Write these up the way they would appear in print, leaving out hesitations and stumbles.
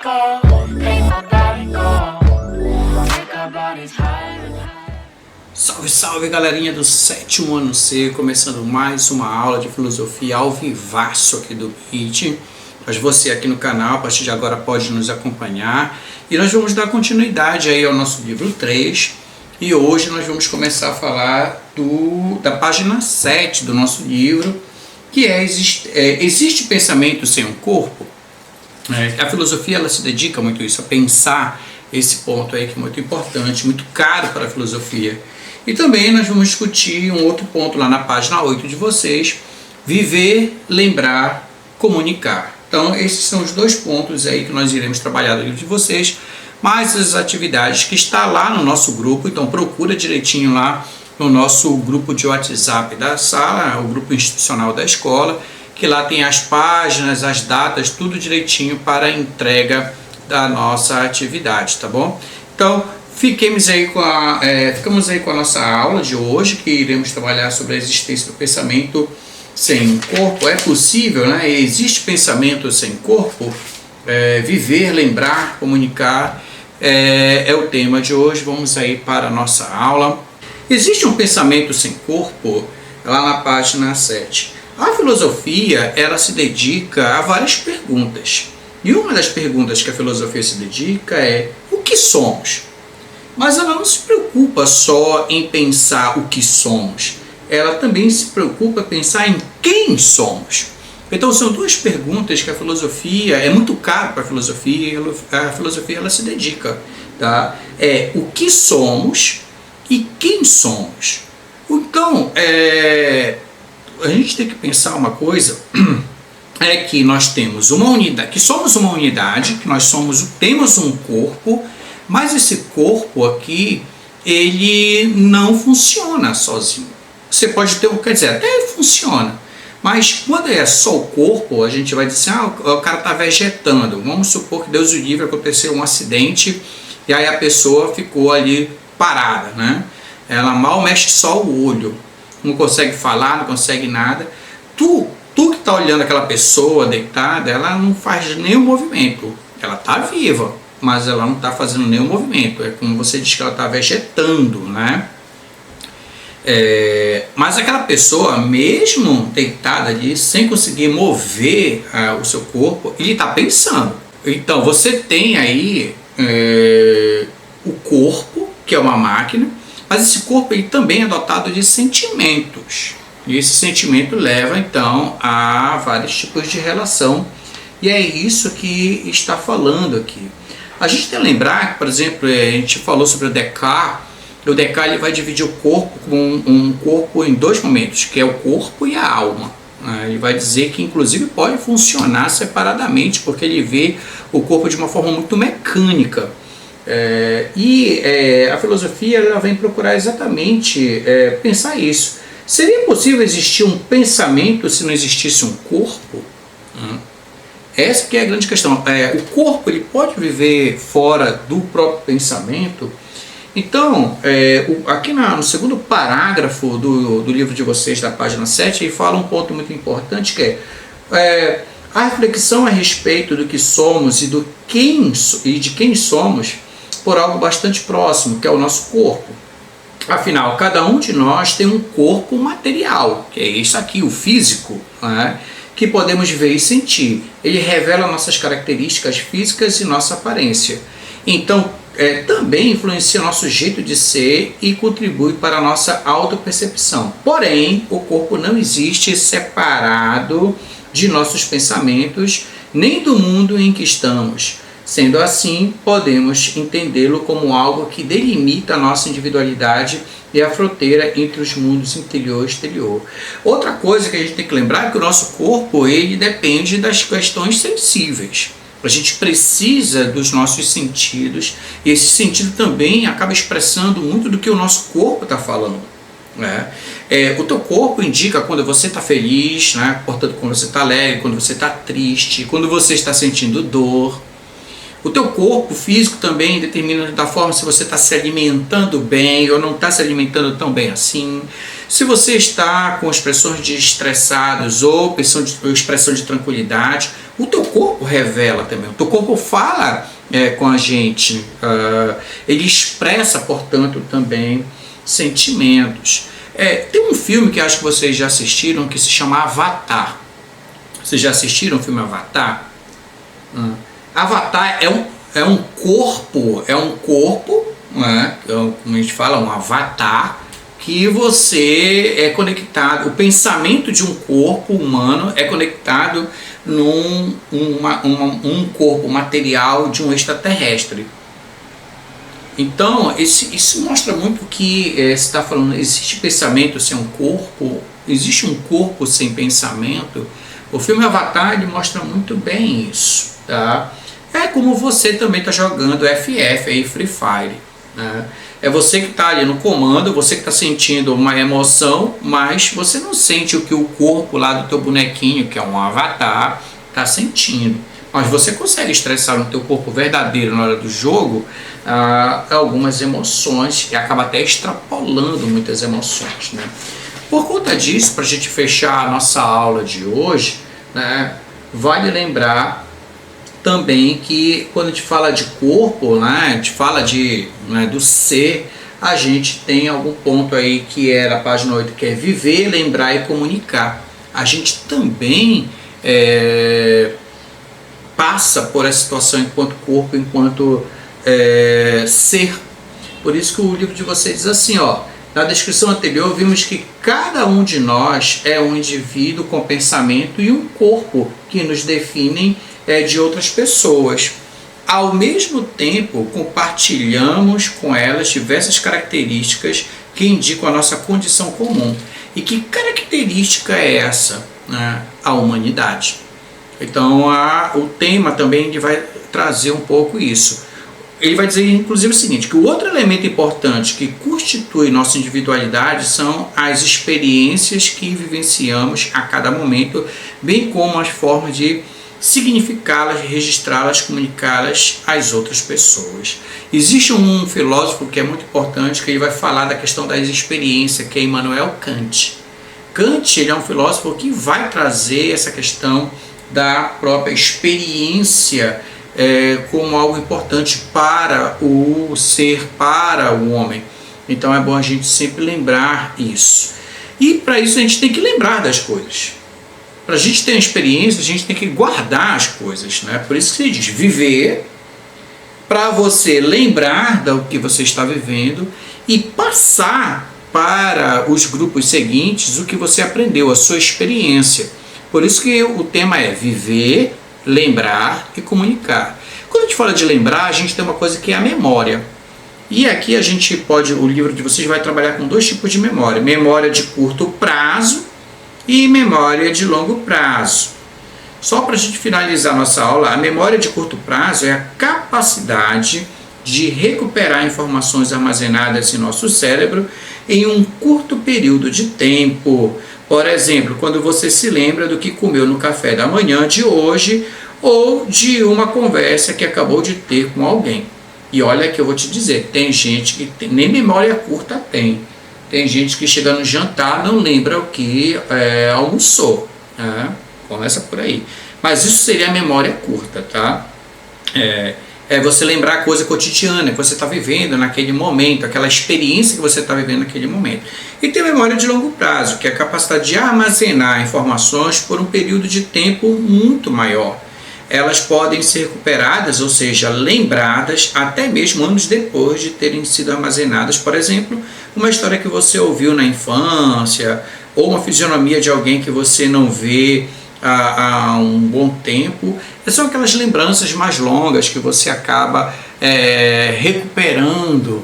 go, make my body go, make our bodies higher and higher. Salve, salve galerinha do sétimo ano C, começando mais uma aula de filosofia ao vivaço aqui do Meet. Mas você aqui no canal, a partir de agora pode nos acompanhar. E nós vamos dar continuidade aí ao nosso livro 3. E hoje nós vamos começar a falar da página 7 do nosso livro, que existe pensamento sem um corpo? A filosofia ela se dedica muito a isso, a pensar esse ponto aí que é muito importante, muito caro para a filosofia. E também nós vamos discutir um outro ponto lá na página 8 de vocês, viver, lembrar, comunicar. Então esses são os dois pontos aí que nós iremos trabalhar no livro de vocês, mais as atividades que está lá no nosso grupo. Então procura direitinho lá no nosso grupo de WhatsApp da sala, o grupo institucional da escola, que lá tem as páginas, as datas, tudo direitinho para a entrega da nossa atividade, tá bom? Então ficamos aí com a nossa aula de hoje, que iremos trabalhar sobre a existência do pensamento sem um corpo. É possível, né? Existe pensamento sem corpo? Viver, lembrar, comunicar é o tema de hoje. Vamos aí para a nossa aula. Existe um pensamento sem corpo? Lá na página 7. A filosofia ela se dedica a várias perguntas. E uma das perguntas que a filosofia se dedica é: o que somos? Mas ela não se preocupa só em pensar o que somos. Ela também se preocupa em pensar em quem somos. Então são duas perguntas que a filosofia, é muito caro para a filosofia ela se dedica. Tá? O que somos e quem somos. Então, a gente tem que pensar uma coisa, que nós temos uma unidade, que somos uma unidade, que nós temos um corpo, mas esse corpo aqui, ele não funciona sozinho. Você pode ter, quer dizer, até ele funciona, mas quando é só o corpo, a gente vai dizer, o cara está vegetando. Vamos supor que Deus o livre, aconteceu um acidente e aí a pessoa ficou ali parada, né? Ela mal mexe só o olho, não consegue falar, não consegue nada. Tu que está olhando aquela pessoa deitada, ela não faz nenhum movimento. Ela está viva, mas ela não está fazendo nenhum movimento. É como você diz que ela está vegetando, né? Mas aquela pessoa, mesmo deitada ali, sem conseguir mover o seu corpo, ele está pensando. Então você tem aí o corpo, que é uma máquina, mas esse corpo ele também é dotado de sentimentos. E esse sentimento leva então a vários tipos de relação. E é isso que está falando aqui. A gente tem que lembrar que, por exemplo, a gente falou sobre o Descartes. O Descartes ele vai dividir o corpo com um corpo em dois momentos, que é o corpo e a alma. Ele vai dizer que inclusive pode funcionar separadamente, porque ele vê o corpo de uma forma muito mecânica. A filosofia ela vem procurar exatamente pensar isso. Seria possível existir um pensamento se não existisse um corpo? Essa que é a grande questão. O corpo ele pode viver fora do próprio pensamento? Então, aqui no segundo parágrafo do livro de vocês, da página 7, ele fala um ponto muito importante, que a reflexão a respeito do que somos e de quem somos por algo bastante próximo, que é o nosso corpo. Afinal, cada um de nós tem um corpo material, que é isso aqui, o físico, né, que podemos ver e sentir. Ele revela nossas características físicas e nossa aparência. Então, também influencia nosso jeito de ser e contribui para a nossa autopercepção. Porém, o corpo não existe separado de nossos pensamentos, nem do mundo em que estamos. Sendo assim, podemos entendê-lo como algo que delimita a nossa individualidade e a fronteira entre os mundos interior e exterior. Outra coisa que a gente tem que lembrar é que o nosso corpo ele depende das questões sensíveis. A gente precisa dos nossos sentidos, e esse sentido também acaba expressando muito do que o nosso corpo está falando. O teu corpo indica quando você está feliz, né? Portanto, quando você está alegre, quando você está triste, quando você está sentindo dor. O teu corpo físico também determina da forma se você está se alimentando bem ou não está se alimentando tão bem assim. Se você está com expressões de estressados ou expressão de tranquilidade, o teu corpo revela também. O teu corpo fala com a gente. Ele expressa, portanto, também sentimentos. Tem um filme que acho que vocês já assistiram que se chama Avatar. Vocês já assistiram o filme Avatar? Avatar é um corpo, né? Como a gente fala, um avatar, que você é conectado, o pensamento de um corpo humano é conectado num um corpo material de um extraterrestre. Então, isso mostra muito que você está falando, existe pensamento sem um corpo, existe um corpo sem pensamento. O filme Avatar ele mostra muito bem isso, tá? É como você também está jogando FF aí, Free Fire, né? É você que está ali no comando, você que está sentindo uma emoção, mas você não sente o que o corpo lá do teu bonequinho, que é um avatar, está sentindo. Mas você consegue estressar no teu corpo verdadeiro na hora do jogo algumas emoções e acaba até extrapolando muitas emoções, né? Por conta disso, para a gente fechar a nossa aula de hoje, né, vale lembrar também que quando a gente fala de corpo, né, a gente fala do ser, a gente tem algum ponto aí que era a página 8, que é viver, lembrar e comunicar. A gente também passa por essa situação enquanto corpo, enquanto ser. Por isso que o livro de vocês diz assim, na descrição anterior vimos que cada um de nós é um indivíduo com pensamento e um corpo que nos definem de outras pessoas. Ao mesmo tempo, compartilhamos com elas diversas características que indicam a nossa condição comum. E que característica é essa? A humanidade. Então, o tema também ele vai trazer um pouco isso. Ele vai dizer, inclusive, o seguinte, que o outro elemento importante que constitui nossa individualidade são as experiências que vivenciamos a cada momento, bem como as formas de significá-las, registrá-las, comunicá-las às outras pessoas. Existe um filósofo que é muito importante, que ele vai falar da questão das experiências, que é Immanuel Kant. Kant ele é um filósofo que vai trazer essa questão da própria experiência como algo importante para o ser, para o homem. Então é bom a gente sempre lembrar isso. E para isso a gente tem que lembrar das coisas. Para a gente ter uma experiência, a gente tem que guardar as coisas, né? Por isso que se diz viver, para você lembrar do que você está vivendo e passar para os grupos seguintes o que você aprendeu, a sua experiência. Por isso que o tema é viver, lembrar e comunicar. Quando a gente fala de lembrar, a gente tem uma coisa que é a memória. E aqui a gente pode, o livro de vocês vai trabalhar com dois tipos de memória. Memória de curto prazo e memória de longo prazo. Só para a gente finalizar nossa aula, a memória de curto prazo é a capacidade de recuperar informações armazenadas em nosso cérebro em um curto período de tempo. Por exemplo, quando você se lembra do que comeu no café da manhã de hoje ou de uma conversa que acabou de ter com alguém. E olha que eu vou te dizer, tem gente que nem memória curta tem. Tem gente que chega no jantar não lembra o que almoçou. Né? Começa por aí. Mas isso seria a memória curta, tá? É você lembrar a coisa cotidiana que você está vivendo naquele momento, aquela experiência que você está vivendo naquele momento. E tem memória de longo prazo, que é a capacidade de armazenar informações por um período de tempo muito maior. Elas podem ser recuperadas, ou seja, lembradas, até mesmo anos depois de terem sido armazenadas. Por exemplo, uma história que você ouviu na infância, ou uma fisionomia de alguém que você não vê há um bom tempo. São aquelas lembranças mais longas que você acaba recuperando.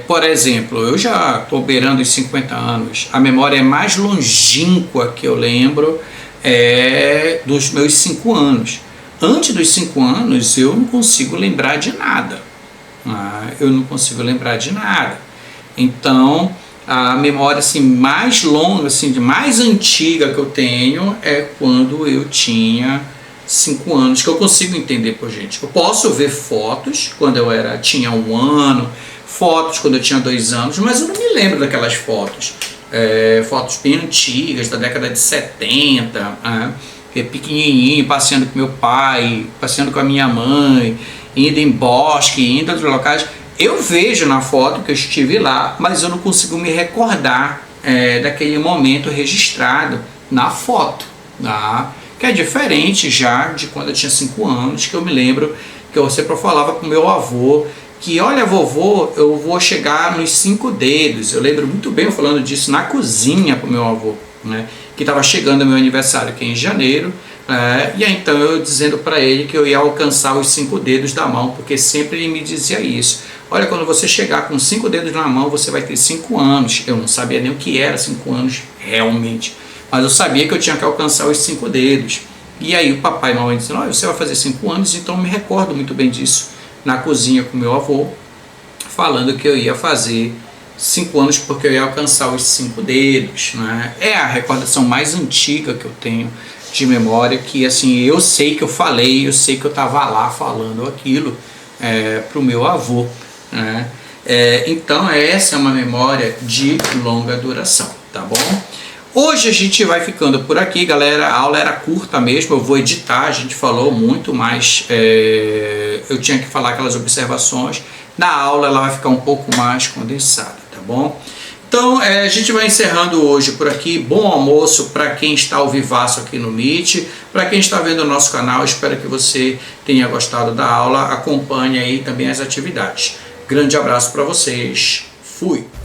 Por exemplo, eu já estou beirando os 50 anos. A memória mais longínqua que eu lembro é dos meus 5 anos. Antes dos 5 anos eu não consigo lembrar de nada. Então a memória assim, mais longa, assim, mais antiga que eu tenho é quando eu tinha 5 anos, que eu consigo entender por gente. Eu posso ver fotos quando eu tinha 1 ano, fotos quando eu tinha 2 anos, mas eu não me lembro daquelas fotos. Fotos bem antigas, da década de 70, pequenininho, passeando com meu pai, passeando com a minha mãe, indo em bosque, indo em outros locais. Eu vejo na foto que eu estive lá, mas eu não consigo me recordar daquele momento registrado na foto, tá? Que é diferente já de quando eu tinha 5 anos, que eu me lembro que eu sempre falava com meu avô que, olha, vovô, eu vou chegar nos 5 dedos. Eu lembro muito bem eu falando disso na cozinha com meu avô, né? Que estava chegando o meu aniversário aqui em janeiro, e aí então eu dizendo para ele que eu ia alcançar os 5 dedos da mão, porque sempre ele me dizia isso. Olha, quando você chegar com 5 dedos na mão, você vai ter 5 anos. Eu não sabia nem o que era 5 anos realmente, mas eu sabia que eu tinha que alcançar os 5 dedos. E aí o papai e a mamãe disseram, olha, você vai fazer 5 anos, então eu me recordo muito bem disso, na cozinha com meu avô, falando que eu ia fazer 5 anos porque eu ia alcançar os 5 dedos, né? É a recordação mais antiga que eu tenho de memória, que assim, eu sei que eu falei, eu sei que eu estava lá falando aquilo para o meu avô, né? Então essa é uma memória de longa duração, tá bom? Hoje a gente vai ficando por aqui, galera. A aula era curta mesmo, eu vou editar, a gente falou muito, mas eu tinha que falar aquelas observações. Na aula ela vai ficar um pouco mais condensada, tá bom? Então a gente vai encerrando hoje por aqui. Bom almoço para quem está ao vivaço aqui no Meet. Para quem está vendo o nosso canal, espero que você tenha gostado da aula. Acompanhe aí também as atividades. Grande abraço para vocês. Fui!